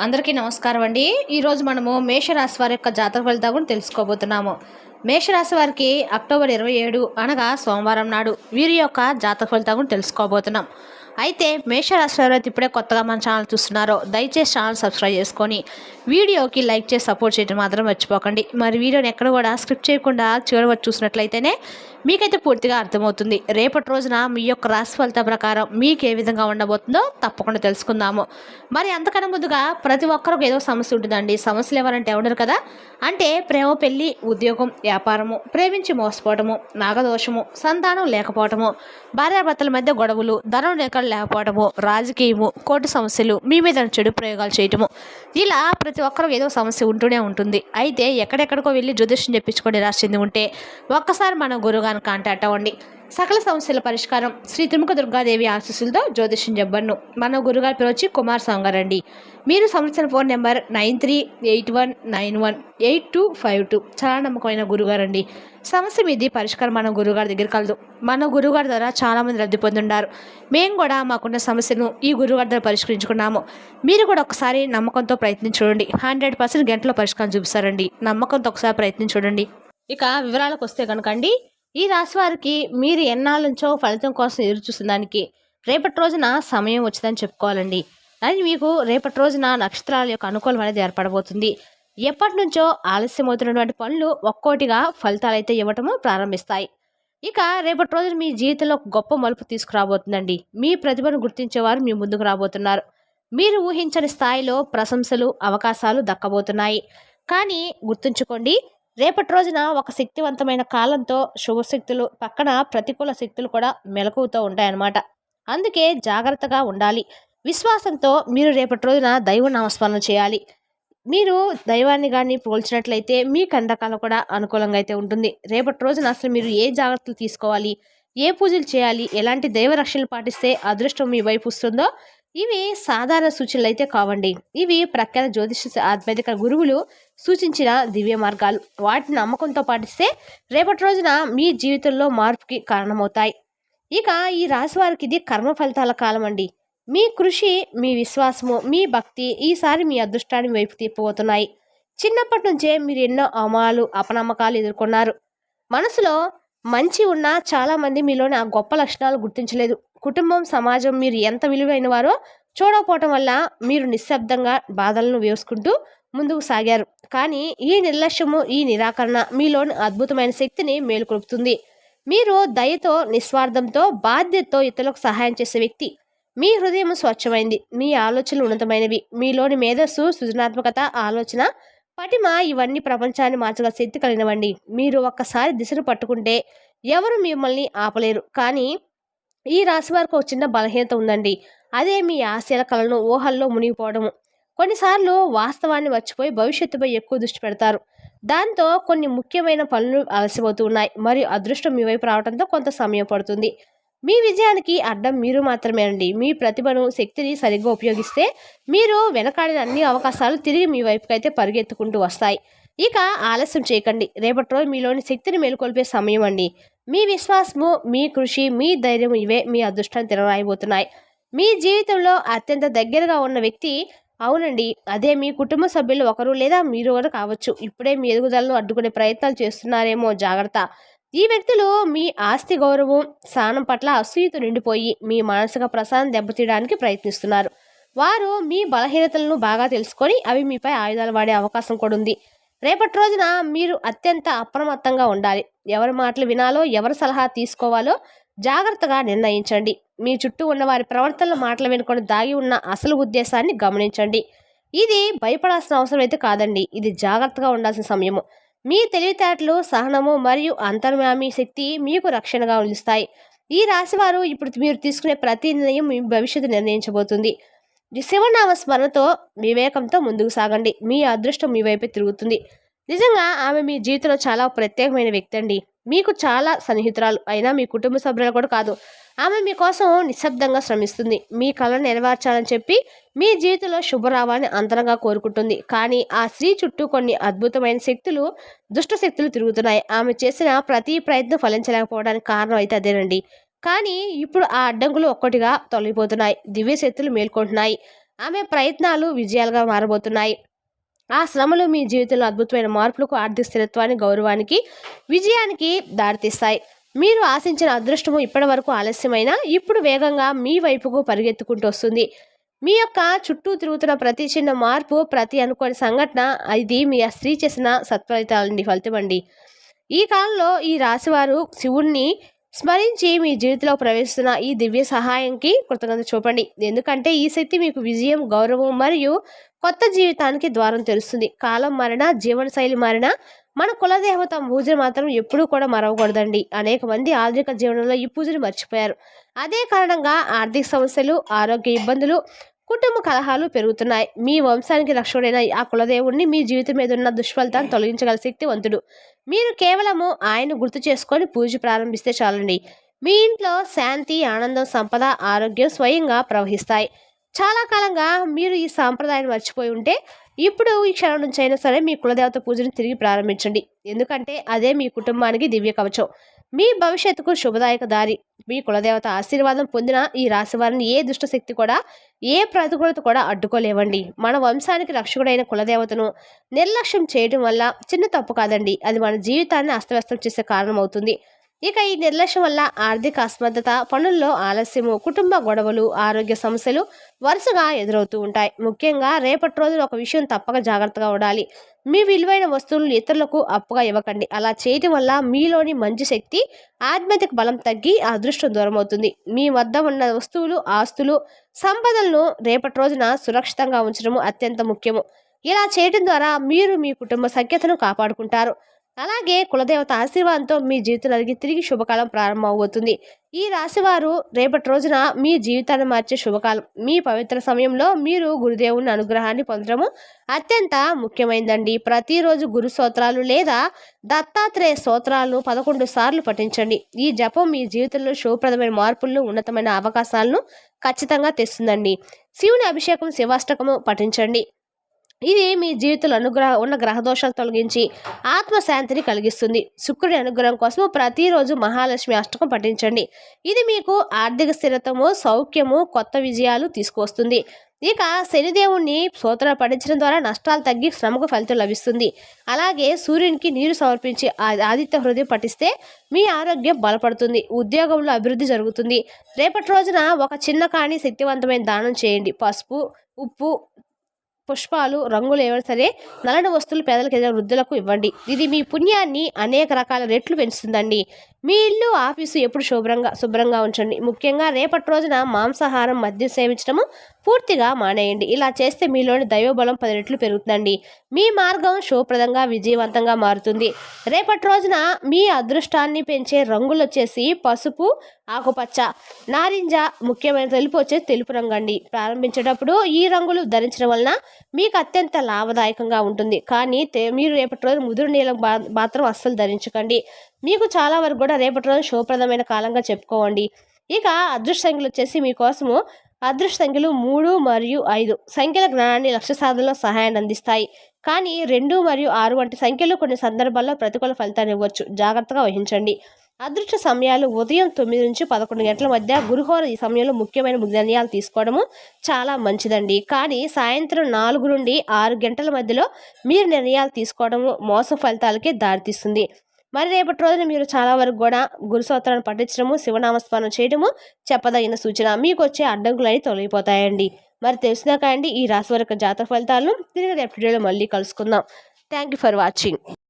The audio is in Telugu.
అందరికీ నమస్కారం అండి. ఈరోజు మనము మేషరాశి వారి యొక్క జాతక ఫలితాలు కూడా తెలుసుకోబోతున్నాము. మేషరాశి వారికి అక్టోబర్ 27 అనగా సోమవారం నాడు వీరి యొక్క జాతక ఫలితాలు కూడా తెలుసుకోబోతున్నాం. అయితే మేషరాశి వారు అయితే ఇప్పుడే కొత్తగా మన ఛానల్ చూస్తున్నారో దయచేసి ఛానల్ సబ్స్క్రైబ్ చేసుకొని వీడియోకి లైక్ చేసి సపోర్ట్ చేయడం మాత్రం మర్చిపోకండి. మరి వీడియోని ఎక్కడ కూడా స్క్రిప్ట్ చేయకుండా చివరి వరకు చూసినట్లయితేనే మీకైతే పూర్తిగా అర్థమవుతుంది. రేపటి రోజున మీ యొక్క రాశి ఫలితం ప్రకారం మీకు ఏ విధంగా ఉండబోతుందో తప్పకుండా తెలుసుకుందాము. మరి అంతకన్నా ముందుగా ప్రతి ఒక్కరికి ఏదో సమస్య ఉంటుందండి. సమస్యలు ఎవరంటే ఉండరు కదా. అంటే ప్రేమ, పెళ్లి, ఉద్యోగం, వ్యాపారము, ప్రేమించి మోసపోవటము, నాగదోషము, సంతానం లేకపోవటము, భార్యాభర్తల మధ్య గొడవలు, ధనం రేఖలు లేకపోవటము, రాజకీయము, కోర్టు సమస్యలు, మీ మీద చెడు ప్రయోగాలు చేయటము, ఇలా ప్రతి ఒక్కరికి ఏదో సమస్య ఉంటూనే ఉంటుంది. అయితే ఎక్కడెక్కడికో వెళ్ళి జ్యోతిష్యం చెప్పించుకొని రాసింది ఉంటే ఒక్కసారి మన గురువుగారిని కాంటాక్ట్ అవ్వండి. సకల సమస్యల పరిష్కారం శ్రీ త్రిముఖ దుర్గాదేవి ఆశీస్సులతో జ్యోతిష్యం చెప్పను. మన గురుగారి పేరు వచ్చి కుమార్ స్వామి గారు అండి. మీరు సంవత్సరం ఫోన్ నెంబర్ 9381918252. చాలా నమ్మకమైన గురుగారు అండి. సమస్య మీది పరిష్కారం మన గురుగారి దగ్గర కలదు. మన గురుగారి ద్వారా చాలామంది లబ్ధి పొందుండారు. మేము కూడా మాకున్న సమస్యను ఈ గురుగారి ద్వారా పరిష్కరించుకున్నాము. మీరు కూడా ఒకసారి నమ్మకంతో ప్రయత్నించండి. 100% గంటలో పరిష్కారం చూపిస్తారండి. నమ్మకంతో ఒకసారి ప్రయత్నించండి. ఇక వివరాలకు వస్తే కనుకండి, ఈ రాశి వారికి మీరు ఎన్నాళ్ళ నుంచో ఫలితం కోసం ఎదురు చూసేదానికి రేపటి రోజున సమయం వచ్చిందని చెప్పుకోవాలండి. అది మీకు రేపటి రోజున నక్షత్రాల యొక్క అనుకూలం అనేది ఏర్పడబోతుంది. ఎప్పటి నుంచో ఆలస్యమవుతున్నటువంటి పనులు ఒక్కోటిగా ఫలితాలు అయితే ఇవ్వటము ప్రారంభిస్తాయి. ఇక రేపటి రోజున మీ జీవితంలో ఒక గొప్ప మలుపు తీసుకురాబోతుందండి. మీ ప్రతిభను గుర్తించేవారు మీ ముందుకు రాబోతున్నారు. మీరు ఊహించని స్థాయిలో ప్రశంసలు, అవకాశాలు దక్కబోతున్నాయి. కానీ గుర్తుంచుకోండి, రేపటి రోజున ఒక శక్తివంతమైన కాలంతో శుభశక్తులు పక్కన ప్రతికూల శక్తులు కూడా మెలకువతో ఉంటాయన్నమాట. అందుకే జాగ్రత్తగా ఉండాలి. విశ్వాసంతో మీరు రేపటి రోజున దైవ నామస్మరణ చేయాలి. మీరు దైవాన్ని కానీ పోల్చినట్లయితే మీ కండకాలు కూడా అనుకూలంగా అయితే ఉంటుంది. రేపటి రోజున అసలు మీరు ఏ జాగ్రత్తలు తీసుకోవాలి, ఏ పూజలు చేయాలి, ఎలాంటి దైవ రక్షణలు పాటిస్తే అదృష్టం మీ వైపు వస్తుందో ఇవి సాధారణ సూచనలు అయితే కావండి. ఇవి ప్రఖ్యాత జ్యోతిష ఆధ్యాత్మిక గురువులు సూచించిన దివ్య మార్గాలు. వాటిని నమ్మకంతో పాటిస్తే రేపటి రోజున మీ జీవితంలో మార్పుకి కారణమవుతాయి. ఇక ఈ రాశి వారికి ఇది కర్మ ఫలితాల కాలం అండి. మీ కృషి, మీ విశ్వాసము, మీ భక్తి ఈసారి మీ అదృష్టాన్ని వైపు తిప్పబోతున్నాయి. చిన్నప్పటి నుంచే మీరు ఎన్నో అవమానాలు, అపనమ్మకాలు ఎదుర్కొన్నారు. మనసులో మంచి ఉన్నా చాలామంది మీలోని ఆ గొప్ప లక్షణాలు గుర్తించలేదు. కుటుంబం, సమాజం మీరు ఎంత విలువైన వారో చూడకపోవటం వల్ల మీరు నిశ్శబ్దంగా బాధలను వేసుకుంటూ ముందుకు సాగారు. కానీ ఈ నిర్లక్ష్యము, ఈ నిరాకరణ మీలోని అద్భుతమైన శక్తిని మేలుకొల్పుతుంది. మీరు దయతో, నిస్వార్థంతో, బాధ్యతతో ఇతరులకు సహాయం చేసే వ్యక్తి. మీ హృదయం స్వచ్ఛమైంది, మీ ఆలోచనలు ఉన్నతమైనవి. మీలోని మేధస్సు, సృజనాత్మకత, ఆలోచన పటిమ ఇవన్నీ ప్రపంచాన్ని మార్చగల శక్తి కలిగినవండి. మీరు ఒక్కసారి దిశను పట్టుకుంటే ఎవరు మిమ్మల్ని ఆపలేరు. కానీ ఈ రాశి వారికి ఒక చిన్న బలహీనత ఉందండి. అదే మీ ఆశయాల కలను ఊహల్లో మునిగిపోవడము. కొన్నిసార్లు వాస్తవాన్ని మర్చిపోయి భవిష్యత్తుపై ఎక్కువ దృష్టి పెడతారు. దాంతో కొన్ని ముఖ్యమైన పనులు ఆలస్యమవుతూ ఉన్నాయి. మరియు అదృష్టం మీ వైపు రావడంతో కొంత సమయం పడుతుంది. మీ విజయానికి అడ్డం మీరు మాత్రమేనండి. మీ ప్రతిభను, శక్తిని సరిగ్గా ఉపయోగిస్తే మీరు వెనకాడిన అన్ని అవకాశాలు తిరిగి మీ వైపుకి అయితే పరిగెత్తుకుంటూ వస్తాయి. ఇక ఆలస్యం చేయకండి. రేపటి రోజు మీలోని శక్తిని మేలుకొల్పే సమయం అండి. మీ విశ్వాసము, మీ కృషి, మీ ధైర్యం ఇవే మీ అదృష్టాన్ని తిరగరాయబోతున్నాయి. మీ జీవితంలో అత్యంత దగ్గరగా ఉన్న వ్యక్తి, అవునండి, అదే మీ కుటుంబ సభ్యులు ఒకరు లేదా మీరు ఒకరు కావచ్చు. ఇప్పుడే మీ ఎదుగుదలను అడ్డుకునే ప్రయత్నాలు చేస్తున్నారేమో, జాగ్రత్త. ఈ వ్యక్తులు మీ ఆస్తి, గౌరవం, స్థానం పట్ల అసూయతో నిండిపోయి మీ మానసిక ప్రశాంతం దెబ్బతీయడానికి ప్రయత్నిస్తున్నారు. వారు మీ బలహీనతలను బాగా తెలుసుకొని అవి మీపై ఆయుధాలు వాడే అవకాశం కూడా ఉంది. రేపటి రోజున మీరు అత్యంత అప్రమత్తంగా ఉండాలి. ఎవరి మాటలు వినాలో, ఎవరి సలహా తీసుకోవాలో జాగ్రత్తగా నిర్ణయించండి. మీ చుట్టూ ఉన్న వారి ప్రవర్తనల మాటలు వినుకొని దాగి ఉన్న అసలు ఉద్దేశాన్ని గమనించండి. ఇది భయపడాల్సిన అవసరం అయితే కాదండి. ఇది జాగ్రత్తగా ఉండాల్సిన సమయము. మీ తెలివితేటలు, సహనము మరియు అంతర్యామి శక్తి మీకు రక్షణగా నిలుస్తాయి. ఈ రాశివారు ఇప్పుడు మీరు తీసుకునే ప్రతి నిర్ణయం మీ భవిష్యత్తు నిర్ణయించబోతుంది. శివనామ స్మరణతో, వివేకంతో ముందుకు సాగండి. మీ అదృష్టం మీ వైపే తిరుగుతుంది. నిజంగా ఆమె మీ జీవితంలో చాలా ప్రత్యేకమైన వ్యక్తి అండి. మీకు చాలా సన్నిహితురాలు అయినా మీ కుటుంబ సభ్యులు కూడా కాదు. ఆమె మీకోసం నిశ్శబ్దంగా శ్రమిస్తుంది. మీ కళను నెరవేర్చాలని చెప్పి మీ జీవితంలో శుభరావాన్ని అంతరంగా కోరుకుంటుంది. కానీ ఆ స్త్రీ చుట్టూ కొన్ని అద్భుతమైన శక్తులు, దుష్ట శక్తులు తిరుగుతున్నాయి. ఆమె చేసిన ప్రతి ప్రయత్నం ఫలించలేకపోవడానికి కారణం అయితే అదేనండి. కానీ ఇప్పుడు ఆ అడ్డంకులు ఒక్కటిగా తొలగిపోతున్నాయి. దివ్య శక్తులు మేల్కొంటున్నాయి. ఆమె ప్రయత్నాలు విజయాలుగా మారబోతున్నాయి. ఆ శ్రమలు మీ జీవితంలో అద్భుతమైన మార్పులకు, ఆర్థిక స్థిరత్వానికి, గౌరవానికి, విజయానికి దారితీస్తాయి. మీరు ఆశించిన అదృష్టము ఇప్పటి వరకు ఆలస్యమైనా ఇప్పుడు వేగంగా మీ వైపుకు పరిగెత్తుకుంటూ వస్తుంది. మీ యొక్క చుట్టూ తిరుగుతున్న ప్రతి చిన్న మార్పు, ప్రతి అనుకోని సంఘటన, ఇది మీ ఆ స్త్రీ చేసిన సత్ఫలితాలండి, ఫలితమండి. ఈ కాలంలో ఈ రాశివారు శివుణ్ణి స్మరించి మీ జీవితంలో ప్రవేశిస్తున్న ఈ దివ్య సహాయంకి కృతజ్ఞత చూపండి. ఎందుకంటే ఈ శక్తి మీకు విజయం, గౌరవం మరియు కొత్త జీవితానికి ద్వారం తెరుస్తుంది. కాలం మారినా, జీవనశైలి మారినా మన కులదేవత పూజను మాత్రం ఎప్పుడూ కూడా మరవకూడదండి. అనేక మంది ఆధునిక జీవనంలో ఈ పూజను మర్చిపోయారు. అదే కారణంగా ఆర్థిక సమస్యలు, ఆరోగ్య ఇబ్బందులు, కుటుంబ కలహాలు పెరుగుతున్నాయి. మీ వంశానికి రక్షకుడైన ఆ కులదేవుణ్ణి మీ జీవితం మీద ఉన్న దుష్ఫలితాన్ని తొలగించగల శక్తివంతుడు. మీరు కేవలము ఆయన గుర్తు చేసుకొని పూజ ప్రారంభిస్తే చాలండి. మీ ఇంట్లో శాంతి, ఆనందం, సంపద, ఆరోగ్యం స్వయంగా ప్రవహిస్తాయి. చాలా కాలంగా మీరు ఈ సాంప్రదాయాన్ని మర్చిపోయి ఉంటే ఇప్పుడు ఈ క్షణం నుంచి అయినా సరే మీ కులదేవత పూజను తిరిగి ప్రారంభించండి. ఎందుకంటే అదే మీ కుటుంబానికి దివ్య కవచం, మీ భవిష్యత్తుకు శుభదాయక దారి. మీ కులదేవత ఆశీర్వాదం పొందిన ఈ రాశి వారిని ఏ దుష్టశక్తి కూడా, ఏ ప్రతికూలత కూడా అడ్డుకోలేవండి. మన వంశానికి రక్షకుడైన కులదేవతను నిర్లక్ష్యం చేయడం వల్ల చిన్న తప్పు కాదండి, అది మన జీవితాన్ని అస్తవ్యస్తం చేసే కారణం అవుతుంది. ఇక ఈ నిర్లక్ష్యం వల్ల ఆర్థిక అసమర్థత, పనుల్లో ఆలస్యము, కుటుంబ గొడవలు, ఆరోగ్య సమస్యలు వరుసగా ఎదురవుతూ ఉంటాయి. ముఖ్యంగా రేపటి రోజున ఒక విషయం తప్పక జాగ్రత్తగా ఉండాలి. మీ విలువైన వస్తువులను ఇతరులకు అప్పుగా ఇవ్వకండి. అలా చేయటం వల్ల మీలోని మంచి శక్తి, ఆధ్యాత్మిక బలం తగ్గి అదృష్టం దూరం అవుతుంది. మీ వద్ద ఉన్న వస్తువులు, ఆస్తులు, సంపదలను రేపటి రోజున సురక్షితంగా ఉంచడము అత్యంత ముఖ్యము. ఇలా చేయడం ద్వారా మీరు మీ కుటుంబ సఖ్యతను కాపాడుకుంటారు. అలాగే కులదేవత ఆశీర్వాదంతో మీ జీవితంలో తిరిగి శుభకాలం ప్రారంభమవుతుంది. ఈ రాశివారు రేపటి రోజున మీ జీవితాన్ని మార్చే శుభకాలం. మీ పవిత్ర సమయంలో మీరు గురుదేవుని అనుగ్రహాన్ని పొందడము అత్యంత ముఖ్యమైనదండి. ప్రతిరోజు గురు స్తోత్రాలు లేదా దత్తాత్రేయ స్తోత్రాలను 11 సార్లు పఠించండి. ఈ జపం మీ జీవితంలో శుభప్రదమైన మార్పులను, ఉన్నతమైన అవకాశాలను ఖచ్చితంగా తెస్తుందండి. శివుని అభిషేకం, శివాష్టకము పఠించండి. ఇది మీ జీవితంలో ఉన్న గ్రహదోషాలు తొలగించి ఆత్మశాంతిని కలిగిస్తుంది. శుక్రుడి అనుగ్రహం కోసం ప్రతిరోజు మహాలక్ష్మి అష్టకం పఠించండి. ఇది మీకు ఆర్థిక స్థిరత్వము, సౌఖ్యము, కొత్త విజయాలు తీసుకువస్తుంది. ఇక శనిదేవుణ్ణి స్తోత్రాలు పఠించడం ద్వారా నష్టాలు తగ్గి శ్రమకు ఫలితం లభిస్తుంది. అలాగే సూర్యునికి నీరు సమర్పించి ఆదిత్య హృదయం పఠిస్తే మీ ఆరోగ్యం బలపడుతుంది, ఉద్యోగంలో అభివృద్ధి జరుగుతుంది. రేపటి రోజున ఒక చిన్న కానీ శక్తివంతమైన దానం చేయండి. పసుపు, ఉప్పు, పుష్పాలు, రంగులు ఏవైనా సరే నల్లని వస్తువులు పేదలకు, ఏదైనా వృద్ధులకు ఇవ్వండి. ఇది మీ పుణ్యాన్ని అనేక రకాల రెట్లు పెంచుతుందండి. మీ ఇల్లు, ఆఫీసు ఎప్పుడు శుభ్రంగా ఉంచండి. ముఖ్యంగా రేపటి రోజున మాంసాహారం, మద్యం సేవించడము పూర్తిగా మానేయండి. ఇలా చేస్తే మీలోని దైవబలం 10 రెట్లు పెరుగుతుందండి. మీ మార్గం శుభప్రదంగా, విజయవంతంగా మారుతుంది. రేపటి రోజున మీ అదృష్టాన్ని పెంచే రంగులు వచ్చేసి పసుపు, ఆకుపచ్చ, నారింజ, ముఖ్యమైన తెలుపు వచ్చేసి తెలుపు రంగు అండి. ప్రారంభించేటప్పుడు ఈ రంగులు ధరించడం వలన మీకు అత్యంత లాభదాయకంగా ఉంటుంది. కానీ మీరు రేపటి రోజు ముదురు నీలం మాత్రం అస్సలు ధరించకండి. మీకు చాలా వరకు కూడా రేపటి రోజు శుభప్రదమైన కాలంగా చెప్పుకోండి. ఇక అదృష్ట సంఖ్యలు వచ్చేసి మీకోసము అదృష్ట సంఖ్యలు 3 మరియు 5 సంఖ్యల జ్ఞానాన్ని, లక్ష్య సాధనలో సహాయాన్ని అందిస్తాయి. కానీ 2 మరియు 6 వంటి సంఖ్యలు కొన్ని సందర్భాల్లో ప్రతికూల ఫలితాన్ని ఇవ్వచ్చు, జాగ్రత్తగా వహించండి. అదృష్ట సమయాలు ఉదయం 9 నుంచి 11 గంటల మధ్య. గురుహోర ఈ సమయంలో ముఖ్యమైన నిర్ణయాలు తీసుకోవడము చాలా మంచిదండి. కానీ సాయంత్రం 4 నుండి 6 గంటల మధ్యలో మీరు నిర్ణయాలు తీసుకోవడము మోస ఫలితాలకే దారితీస్తుంది. మరి రేపటి రోజున మీరు చాలా వరకు కూడా గురు స్తోత్రాన్ని పఠించడము, శివనామస్మరణ చేయడము చెప్పదగిన సూచన. మీకు వచ్చే అడ్డంకులన్నీ తొలగిపోతాయండి. మరి తెలిసినాక అండి ఈ రాశి వారి జాతక ఫలితాలను తిరిగి రేపటి వీడియోలో మళ్ళీ కలుసుకుందాం. Thank you for watching.